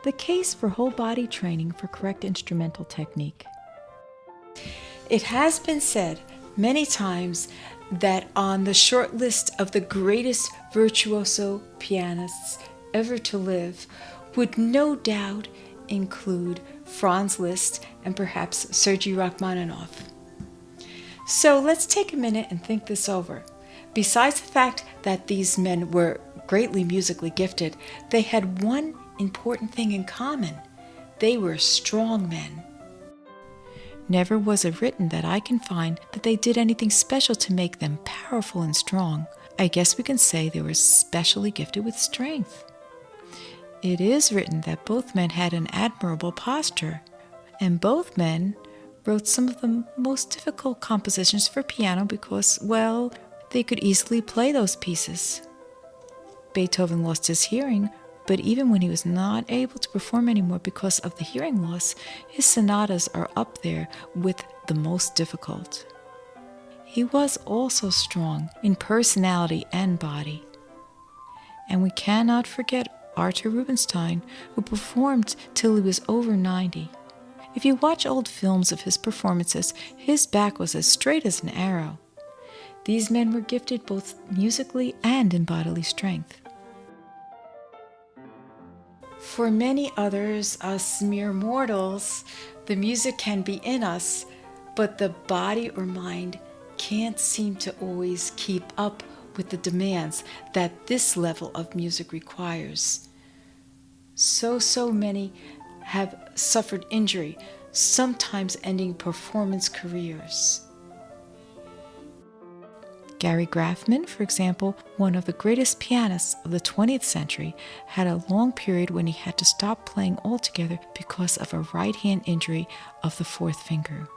The case for whole body training for correct instrumental technique. It has been said many times that on the short list of the greatest virtuoso pianists ever to live would no doubt include Franz Liszt and perhaps Sergei Rachmaninoff. So let's take a minute and think this over. Besides the fact that these men were greatly musically gifted, they had one important thing in common. They were strong men. Never was it written that I can find that they did anything special to make them powerful and strong. I guess we can say they were specially gifted with strength. It is written that both men had an admirable posture, and both men wrote some of the most difficult compositions for piano because, well, they could easily play those pieces. Beethoven lost his hearing, but even when he was not able to perform anymore because of the hearing loss, his sonatas are up there with the most difficult. He was also strong in personality and body. And we cannot forget Arthur Rubinstein, who performed till he was over 90. If you watch old films of his performances, his back was as straight as an arrow. These men were gifted both musically and in bodily strength. For many others, us mere mortals, the music can be in us, but the body or mind can't seem to always keep up with the demands that this level of music requires. So many have suffered injury, sometimes ending performance careers. Gary Grafman, for example, one of the greatest pianists of the 20th century, had a long period when he had to stop playing altogether because of a right hand injury of the fourth finger.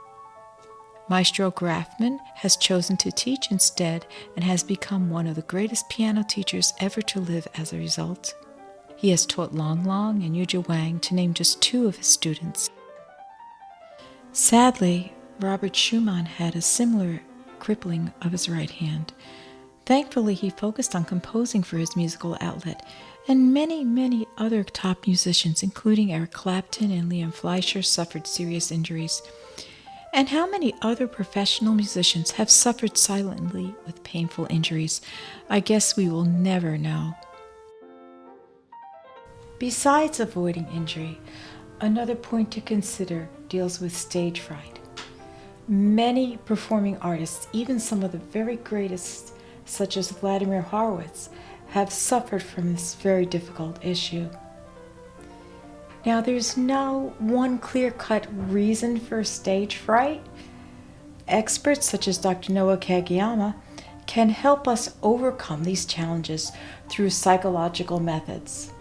Maestro Grafman has chosen to teach instead and has become one of the greatest piano teachers ever to live as a result. He has taught Lang Lang and Yuja Wang, to name just two of his students. Sadly, Robert Schumann had a similar crippling of his right hand. Thankfully, he focused on composing for his musical outlet, and many other top musicians, including Eric Clapton and Liam Fleischer, suffered serious injuries. And how many other professional musicians have suffered silently with painful injuries? I guess we will never know. Besides avoiding injury, another point to consider deals with stage fright. Many performing artists, even some of the very greatest, such as Vladimir Horowitz, have suffered from this very difficult issue. Now, there's no one clear-cut reason for stage fright. Experts such as Dr. Noah Kageyama can help us overcome these challenges through psychological methods.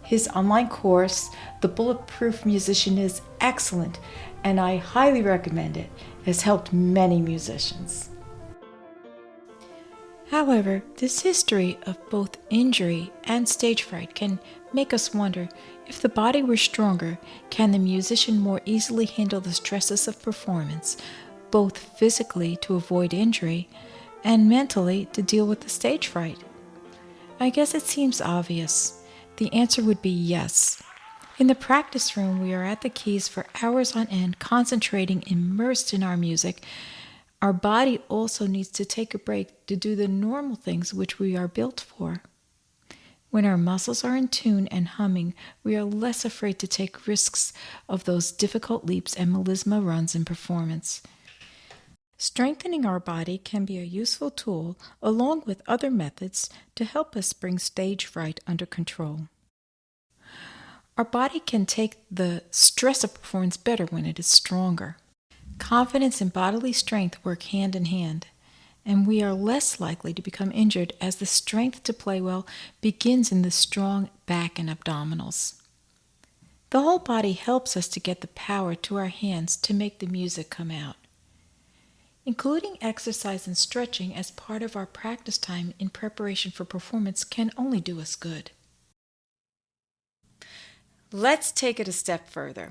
His online course, The Bulletproof Musician, is excellent, and I highly recommend it. It has helped many musicians. However, this history of both injury and stage fright can make us wonder, if the body were stronger, can the musician more easily handle the stresses of performance, both physically to avoid injury and mentally to deal with the stage fright? I guess it seems obvious. The answer would be yes. In the practice room, we are at the keys for hours on end, concentrating, immersed in our music. Our body also needs to take a break to do the normal things which we are built for. When our muscles are in tune and humming, we are less afraid to take risks of those difficult leaps and melisma runs in performance. Strengthening our body can be a useful tool, along with other methods, to help us bring stage fright under control. Our body can take the stress of performance better when it is stronger. Confidence and bodily strength work hand in hand, and we are less likely to become injured as the strength to play well begins in the strong back and abdominals. The whole body helps us to get the power to our hands to make the music come out. Including exercise and stretching as part of our practice time in preparation for performance can only do us good. Let's take it a step further.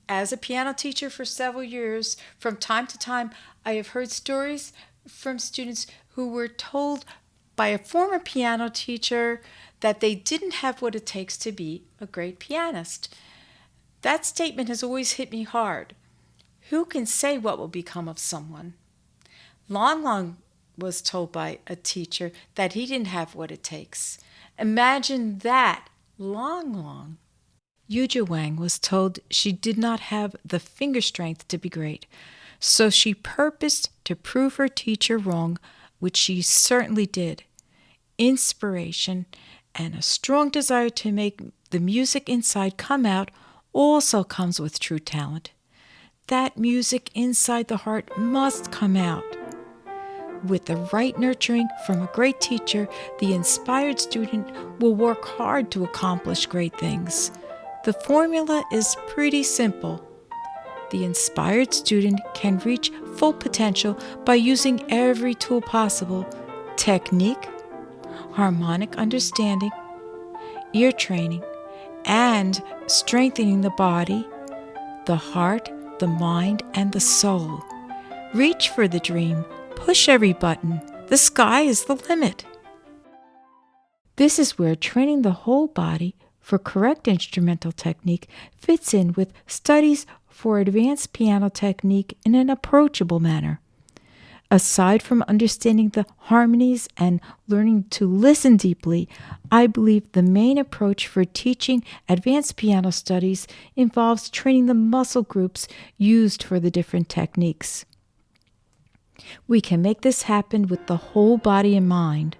As a piano teacher for several years, from time to time, I have heard stories from students who were told by a former piano teacher that they didn't have what it takes to be a great pianist. That statement has always hit me hard. Who can say what will become of someone? Long Long was told by a teacher that he didn't have what it takes. Imagine that, Long Long. Yuja Wang was told she did not have the finger strength to be great, so she purposed to prove her teacher wrong, which she certainly did. Inspiration and a strong desire to make the music inside come out also comes with true talent. That music inside the heart must come out. With the right nurturing from a great teacher, the inspired student will work hard to accomplish great things. The formula is pretty simple. The inspired student can reach full potential by using every tool possible: technique, harmonic understanding, ear training, and strengthening the body, the heart, the mind, and the soul. Reach for the dream. Push every button. The sky is the limit. This is where training the whole body for correct instrumental technique fits in with studies for advanced piano technique in an approachable manner. Aside from understanding the harmonies and learning to listen deeply, I believe the main approach for teaching advanced piano studies involves training the muscle groups used for the different techniques. We can make this happen with the whole body in mind.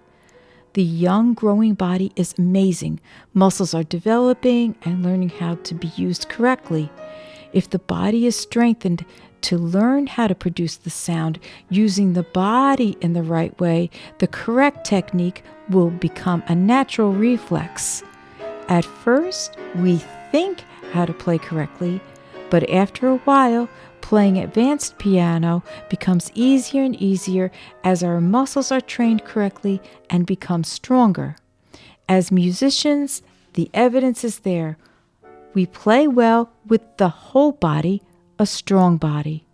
The young, growing body is amazing. Muscles are developing and learning how to be used correctly. If the body is strengthened to learn how to produce the sound using the body in the right way, the correct technique will become a natural reflex. At first, we think how to play correctly, but after a while, playing advanced piano becomes easier and easier as our muscles are trained correctly and become stronger. As musicians, the evidence is there. We play well with the whole body, a strong body.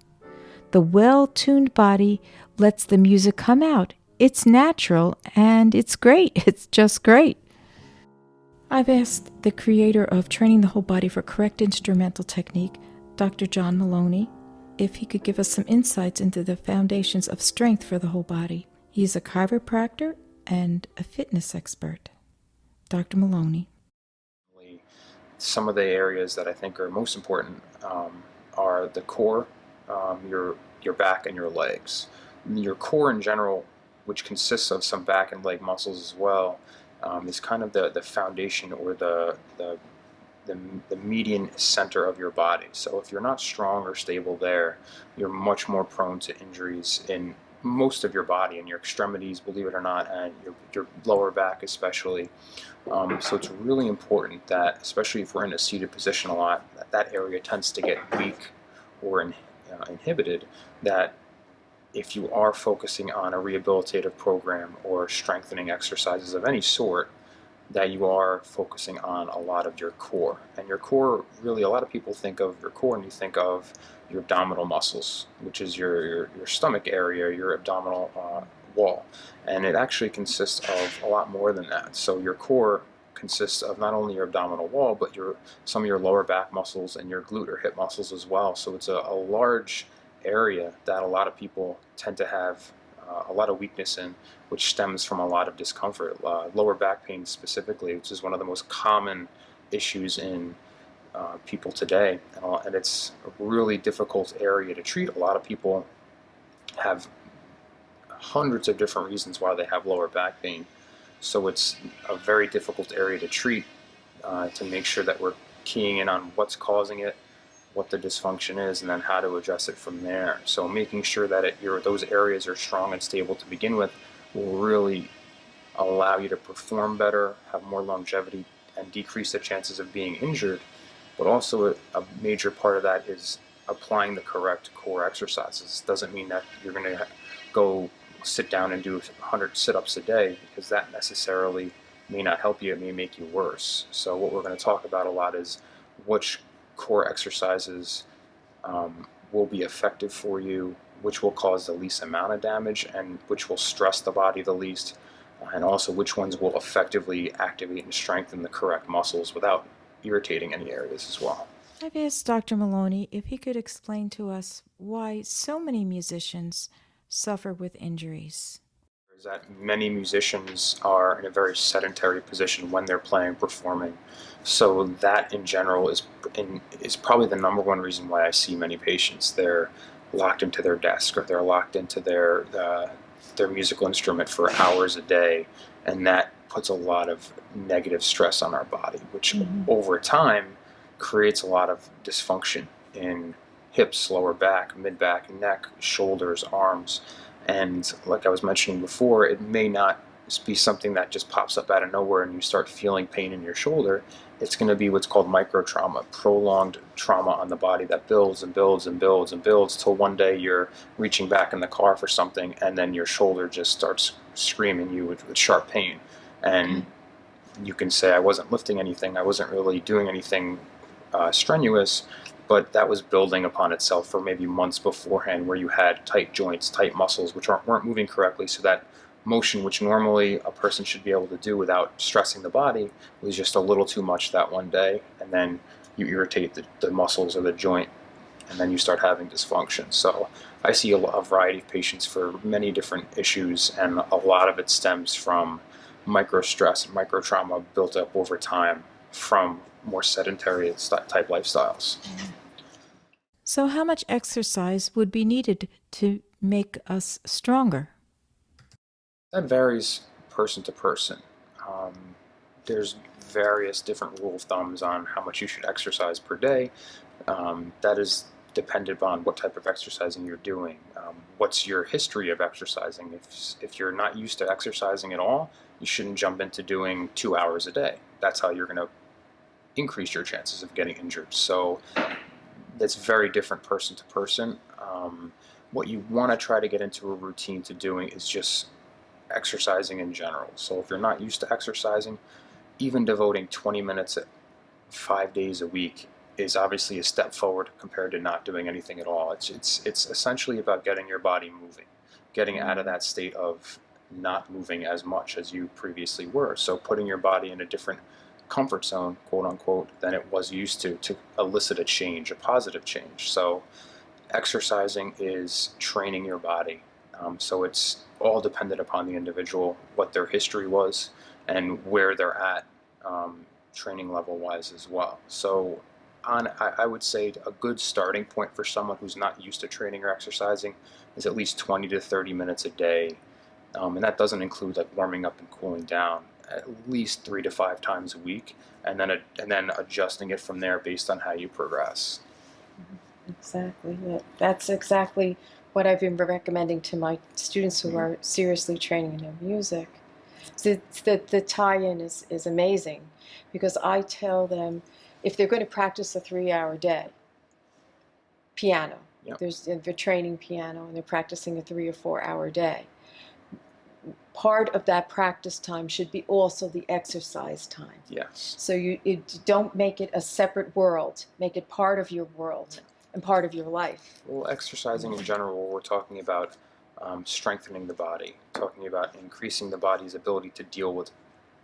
The well-tuned body lets the music come out. It's natural and it's great. It's just great. I've asked the creator of Training the Whole Body for Correct Instrumental Technique, Dr. John Maloney, if he could give us some insights into the foundations of strength for the whole body. He's a chiropractor and a fitness expert. Dr. Maloney. Some of the areas that I think are most important are the core, your back, and your legs. Your core in general, which consists of some back and leg muscles as well, is kind of the foundation or the median center of your body. So if you're not strong or stable there, you're much more prone to injuries in most of your body, and your extremities, believe it or not, and your lower back especially. So it's really important that, especially if we're in a seated position a lot, that area tends to get weak or inhibited, that if you are focusing on a rehabilitative program or strengthening exercises of any sort, that you are focusing on a lot of your core. And your core, really, a lot of people think of your core and you think of your abdominal muscles, which is your stomach area, your abdominal wall. And it actually consists of a lot more than that. So your core consists of not only your abdominal wall, but some of your lower back muscles and your glute or hip muscles as well. So it's a large area that a lot of people tend to have a lot of weakness in, which stems from a lot of discomfort. Lower back pain specifically, which is one of the most common issues in people today, and it's a really difficult area to treat. A lot of people have hundreds of different reasons why they have lower back pain, so it's a very difficult area to treat, to make sure that we're keying in on what's causing it, what the dysfunction is, and then how to address it from there. So making sure that those areas are strong and stable to begin with will really allow you to perform better, have more longevity, and decrease the chances of being injured. But also a major part of that is applying the correct core exercises. Doesn't mean that you're going to go sit down and do 100 sit-ups a day, because that necessarily may not help you. It may make you worse. So what we're going to talk about a lot is which core exercises will be effective for you, which will cause the least amount of damage, and which will stress the body the least, and also which ones will effectively activate and strengthen the correct muscles without irritating any areas as well. I've asked Dr. Maloney if he could explain to us why so many musicians suffer with injuries. Is that many musicians are in a very sedentary position when they're playing, performing. So that in general is probably the number one reason why I see many patients. They're locked into their desk, or they're locked into their musical instrument for hours a day, and that puts a lot of negative stress on our body, which over time creates a lot of dysfunction in hips, lower back, mid back, neck, shoulders, arms. And like I was mentioning before, it may not be something that just pops up out of nowhere and you start feeling pain in your shoulder. It's going to be what's called micro trauma, prolonged trauma on the body that builds and builds and builds and builds till one day you're reaching back in the car for something and then your shoulder just starts screaming you with sharp pain. And you can say, I wasn't lifting anything, I wasn't really doing anything strenuous, but that was building upon itself for maybe months beforehand, where you had tight joints, tight muscles, which weren't moving correctly, so that motion, which normally a person should be able to do without stressing the body, was just a little too much that one day, and then you irritate the muscles or the joint, and then you start having dysfunction. So I see a variety of patients for many different issues, and a lot of it stems from micro stress and micro trauma built up over time from more sedentary type lifestyles. So, how much exercise would be needed to make us stronger? That varies person to person. Um, there's various different rule of thumbs on how much you should exercise per day. That is dependent on what type of exercising you're doing. What's your history of exercising? If you're not used to exercising at all, you shouldn't jump into doing 2 hours a day. That's how you're going to increase your chances of getting injured. So that's very different person to person. What you want to try to get into a routine to doing is just exercising in general. So if you're not used to exercising, even devoting 20 minutes 5 days a week is obviously a step forward compared to not doing anything at all. It's essentially about getting your body moving, getting out of that state of not moving as much as you previously were. So putting your body in a different comfort zone, quote unquote, than it was used to elicit a change, a positive change. So exercising is training your body. So it's all dependent upon the individual, what their history was, and where they're at training level wise as well. So I would say a good starting point for someone who's not used to training or exercising is at least 20 to 30 minutes a day. And that doesn't include like warming up and cooling down, at least 3 to 5 times a week, and then adjusting it from there based on how you progress. Exactly. That's exactly what I've been recommending to my students who are seriously training in their music. So the tie-in is amazing, because I tell them if they're going to practice a 3-hour day, piano, Yep. they're training piano and they're practicing a 3 or 4-hour day. Part of that practice time should be also the exercise time. Yes. So you don't make it a separate world. Make it part of your world and part of your life. Well, exercising in general, we're talking about strengthening the body, talking about increasing the body's ability to deal with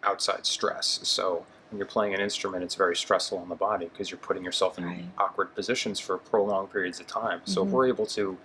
outside stress. So when you're playing an instrument, it's very stressful on the body because you're putting yourself in awkward positions for prolonged periods of time. So if we're able to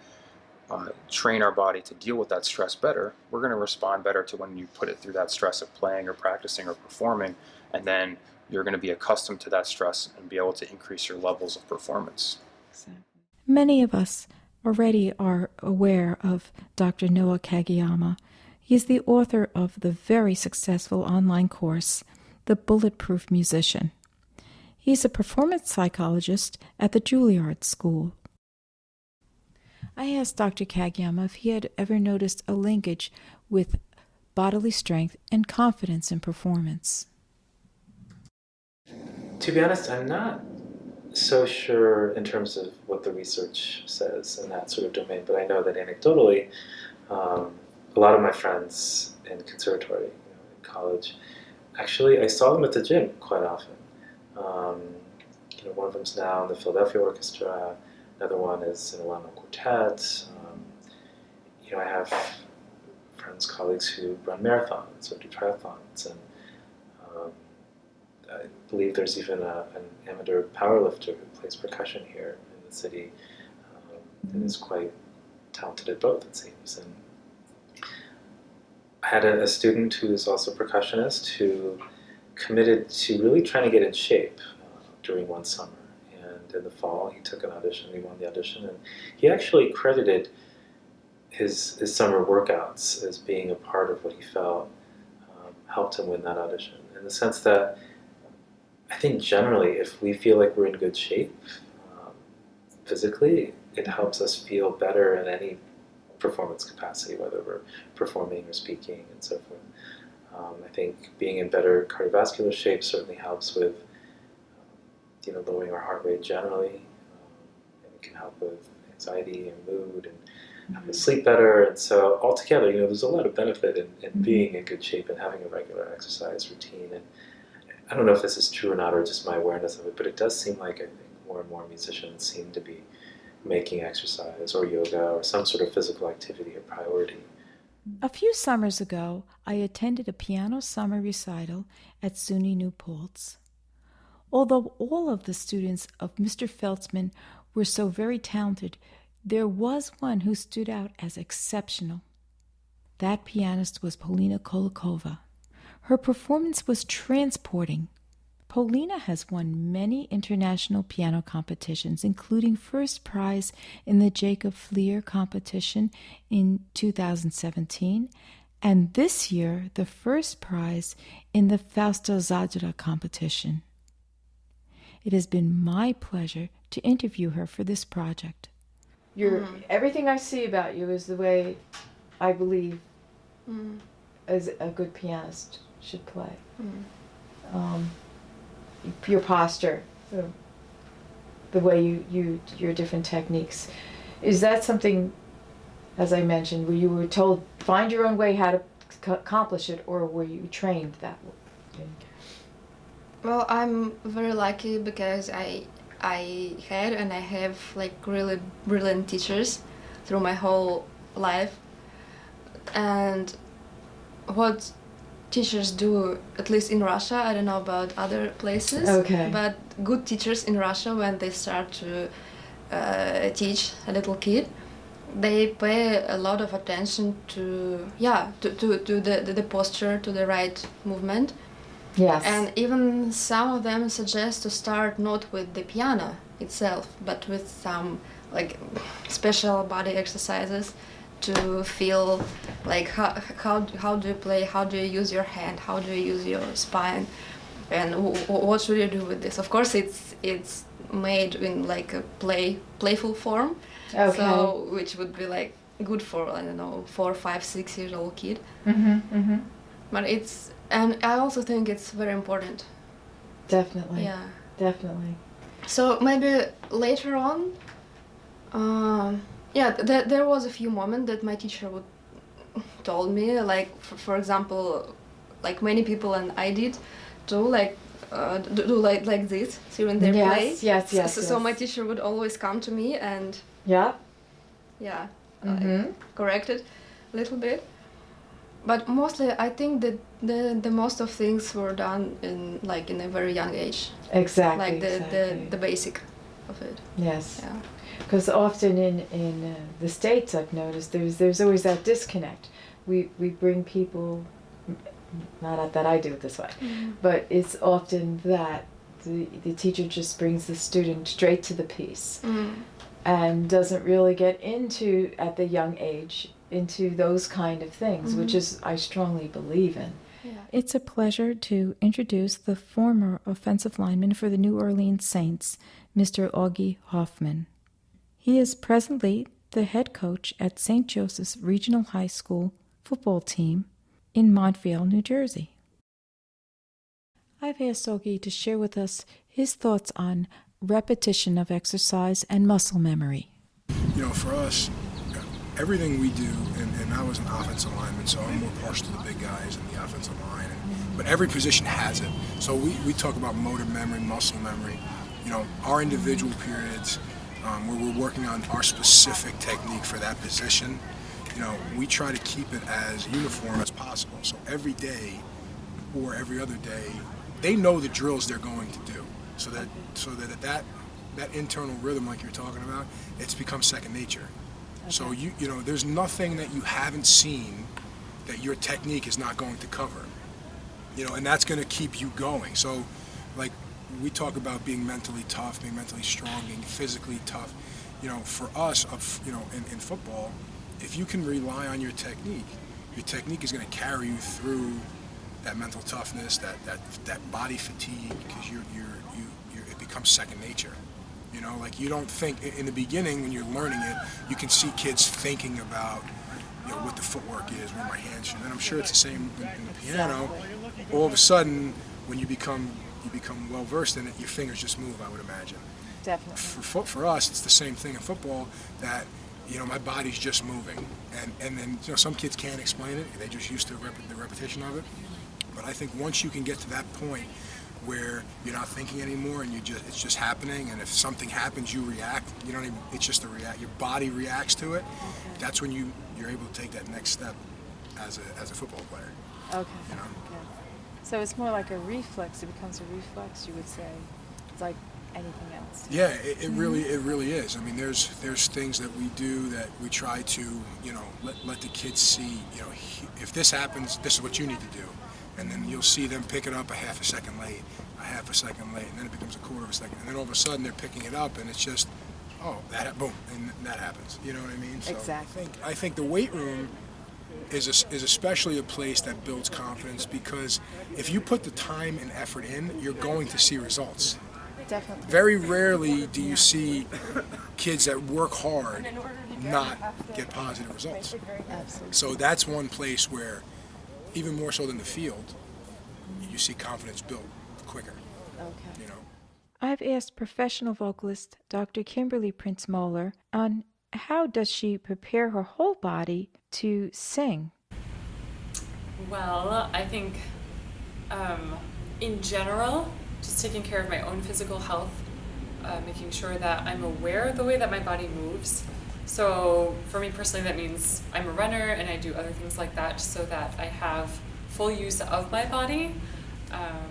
train our body to deal with that stress better, we're going to respond better to when you put it through that stress of playing or practicing or performing, and then you're going to be accustomed to that stress and be able to increase your levels of performance. Exactly. Many of us already are aware of Dr. Noah Kageyama. He is the author of the very successful online course, The Bulletproof Musician. He's a performance psychologist at the Juilliard School. I asked Dr. Kageyama if he had ever noticed a linkage with bodily strength and confidence in performance. To be honest, I'm not so sure in terms of what the research says in that sort of domain, but I know that anecdotally, a lot of my friends in conservatory, in college, actually I saw them at the gym quite often. One of them's now in the Philadelphia Orchestra. Another one is in a well-known quartet. I have friends, colleagues who run marathons or do triathlons, and I believe there's even an amateur powerlifter who plays percussion here in the city, and is quite talented at both, it seems. And I had a student who's also a percussionist who committed to really trying to get in shape during one summer. And in the fall, he took an audition, he won the audition, and he actually credited his summer workouts as being a part of what he felt helped him win that audition. In the sense that I think generally, if we feel like we're in good shape physically, it helps us feel better in any performance capacity, whether we're performing or speaking and so forth. I think being in better cardiovascular shape certainly helps with lowering our heart rate generally, and it can help with anxiety and mood and help us sleep better. And so altogether, there's a lot of benefit in being in good shape and having a regular exercise routine. And I don't know if this is true or not, or just my awareness of it, but it does seem like I think more and more musicians seem to be making exercise or yoga or some sort of physical activity a priority. A few summers ago, I attended a piano summer recital at SUNY New Paltz. Although all of the students of Mr. Feltzman were so very talented, there was one who stood out as exceptional. That pianist was Polina Kolakova. Her performance was transporting. Polina has won many international piano competitions, including first prize in the Jacob Fleer competition in 2017, and this year the first prize in the Fausto Zadra competition. It has been my pleasure to interview her for this project. Everything I see about you is the way I believe as a good pianist should play. Your posture, the way you your different techniques. Is that something, as I mentioned, where you were told find your own way how to accomplish it, or were you trained that way? Well, I'm very lucky because I had and I have really brilliant teachers through my whole life. And what teachers do, at least in Russia, I don't know about other places, but good teachers in Russia, when they start to teach a little kid, they pay a lot of attention to the posture, to the right movement. Yes. And even some of them suggest to start not with the piano itself, but with some special body exercises to feel how do you play, how do you use your hand, how do you use your spine, and what should you do with this. Of course, it's made in a playful form, so which would be good for 4, 5, 6 years old kid. But and I also think it's very important. Definitely. Yeah. Definitely. So maybe later on, there was a few moments that my teacher told me, for example, many people and I did, do like this during their play. Yes. So my teacher would always come to me and correct it a little bit. But mostly, I think that the most of things were done in a very young age. Exactly. The basic of it. Yes. Yeah. Because often in the States, I've noticed there's always that disconnect. We bring people, not that I do it this way, but it's often that the teacher just brings the student straight to the piece and doesn't really get into, at the young age, into those kind of things, which is I strongly believe in. Yeah. It's a pleasure to introduce the former offensive lineman for the New Orleans Saints, Mr. Augie Hoffman. He is presently the head coach at St. Joseph's Regional High School football team in Montvale, New Jersey. I've asked Augie to share with us his thoughts on repetition of exercise and muscle memory. For us, everything we do, and I was an offensive lineman, so I'm more partial to the big guys in the offensive line, but every position has it. So we talk about motor memory, muscle memory, our individual periods where we're working on our specific technique for that position. we try to keep it as uniform as possible. So every day or every other day, they know the drills they're going to do. So that internal rhythm, like you're talking about, it's become second nature. Okay. So there's nothing that you haven't seen that your technique is not going to cover. And that's going to keep you going. So, like we talk about being mentally tough, being mentally strong, being physically tough. For us, in football, if you can rely on your technique is going to carry you through that mental toughness, that body fatigue, because it becomes second nature. Like you don't think in the beginning when you're learning it, you can see kids thinking about what the footwork is, where my hands should. And I'm sure it's the same in the piano. All of a sudden, when you become well versed in it, your fingers just move, I would imagine. Definitely. For us, it's the same thing in football, that my body's just moving, and then some kids can't explain it; they're just used to the repetition of it. But I think once you can get to that point where you're not thinking anymore, and it's just happening, and if something happens, you react. It's just your body reacts to it. Okay. That's when you're able to take that next step as a football player. Okay. Okay. So it's more like a reflex. It becomes a reflex, you would say. It's like anything else. Yeah, it really is. I mean, there's things that we do that we try to let the kids see. If this happens, this is what you need to do, and then you'll see them pick it up a half a second late, and then it becomes a quarter of a second, and then all of a sudden they're picking it up, and it's just boom, and that happens. You know what I mean? So exactly. I think the weight room is especially a place that builds confidence, because if you put the time and effort in, you're going to see results. Definitely. Very rarely do you see kids that work hard not get positive results. Absolutely. So that's one place where, even more so than the field, you see confidence built quicker. Okay. I've asked professional vocalist Dr. Kimberly Prince-Moeller on how does she prepare her whole body to sing. Well, I think in general, just taking care of my own physical health, making sure that I'm aware of the way that my body moves. So for me personally, that means I'm a runner and I do other things like that so that I have full use of my body.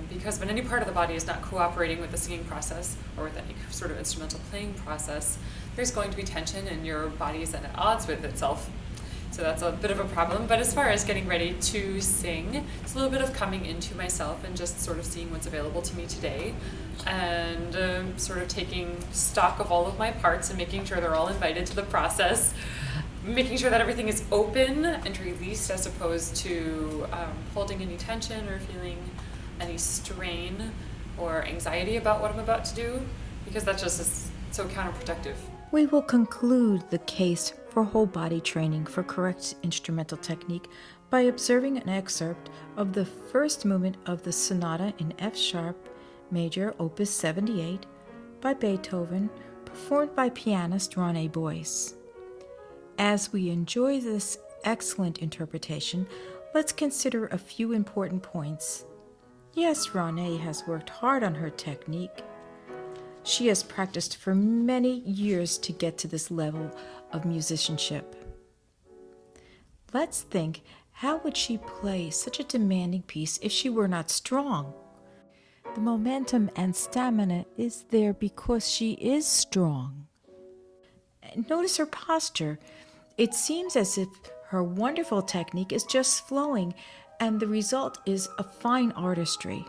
Because when any part of the body is not cooperating with the singing process or with any sort of instrumental playing process, there's going to be tension and your body is at odds with itself. So that's a bit of a problem. But as far as getting ready to sing, it's a little bit of coming into myself and just sort of seeing what's available to me today, and sort of taking stock of all of my parts and making sure they're all invited to the process, making sure that everything is open and released as opposed to holding any tension or feeling any strain or anxiety about what I'm about to do, because that just is so counterproductive. We will conclude the case for whole body training for correct instrumental technique by observing an excerpt of the first movement of the Sonata in F sharp major, opus 78, by Beethoven, performed by pianist Ronne Boyce. As we enjoy this excellent interpretation, let's consider a few important points. Yes, Ronne has worked hard on her technique. She has practiced for many years to get to this level of musicianship. Let's think, how would she play such a demanding piece if she were not strong? The momentum and stamina is there because she is strong. Notice her posture. It seems as if her wonderful technique is just flowing, and the result is a fine artistry.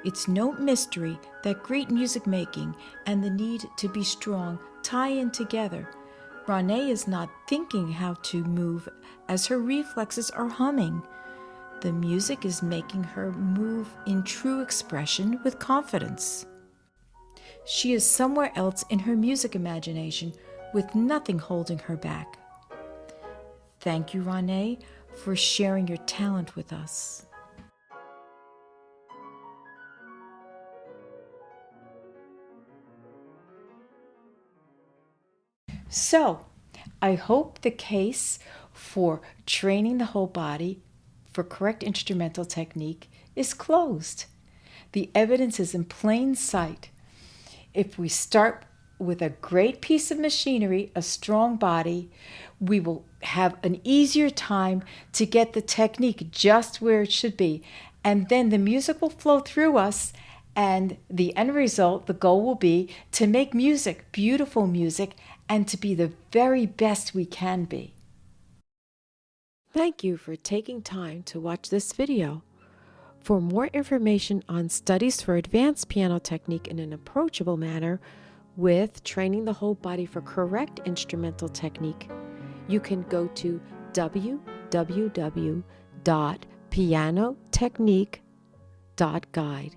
It's no mystery that great music making and the need to be strong tie in together. Ronne is not thinking how to move as her reflexes are humming. The music is making her move in true expression with confidence. She is somewhere else in her music imagination with nothing holding her back. Thank you, Ronne, for sharing your talent with us. So, I hope the case for training the whole body for correct instrumental technique is closed. The evidence is in plain sight. If we start with a great piece of machinery, a strong body, we will have an easier time to get the technique just where it should be. And then the music will flow through us, and the end result, the goal will be to make music, beautiful music, and to be the very best we can be. Thank you for taking time to watch this video. For more information on studies for advanced piano technique in an approachable manner with training the whole body for correct instrumental technique, you can go to www.pianotechnique.guide.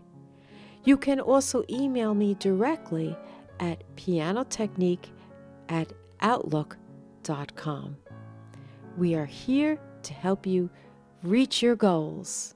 You can also email me directly at pianotechnique@outlook.com. We are here to help you reach your goals.